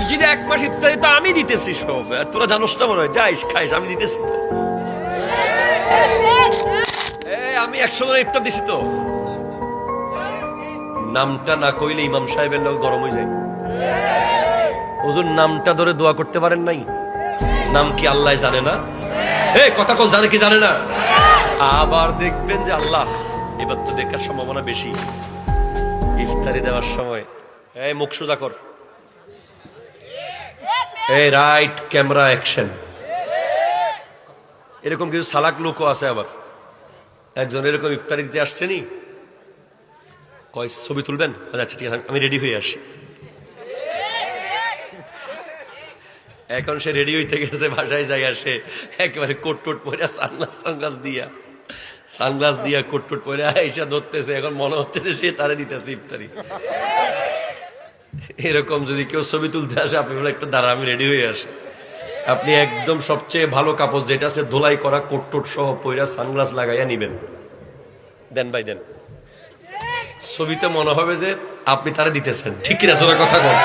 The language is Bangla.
মসজিদে 1 মাস ইফতারি তো আমি দিতেছি সব, তোরা জানোস না মনে হয়, যাইস খাইস, আমি দিতেছি তো। আমি 100 জনের ইফতার দিছি তো। নামটা না কইলে ইমাম সাহেবের লোক গরম হয়ে যায়। হুজুর নামটা ধরে দোয়া করতে পারেন নাই? নাম কি আল্লাহ জানে না? কথা কোন জানে কি জানে না? আবার দেখবেন যে আল্লাহ এবার তো দেখার সম্ভাবনা বেশি। ইফতারি দেওয়ার সময় মুখ সোজা কর, রাইট ক্যামেরা অ্যাকশন। এরকম কিছু সালাক লোকও আছে। আবার একজন এরকম ইফতারি দিতে আসছেনি, কয় ছবি তুলবেন? আচ্ছা ঠিক আছে, আমি রেডি হয়ে আসি। এখন সে রেডি হইতে গেছে, বাসায় যাই আসে একেবারে কোট টোট পরে সানগ্লাস দিয়া কোট টোট পরে আইসা ধরতেছে। এখন মনে হচ্ছে যে সে তারে দিতেছে ইফতারি। এরকম যদি কেউ ছবি তুলতে আসে, আপনি বলে একটা দাঁড়া, আমি রেডি হয়ে আসি। আপনি একদম সবচেয়ে ভালো কাপড় যেটা আছে ধোলাই করা, কোট টোট সহ পয়রা সানগ্লাস লাগাইয়া নিবেন, দেন ভাই দেন। ছবিতে মনে হবে যে আপনি তারা দিতেছেন। ঠিক কিনা? কথা বল।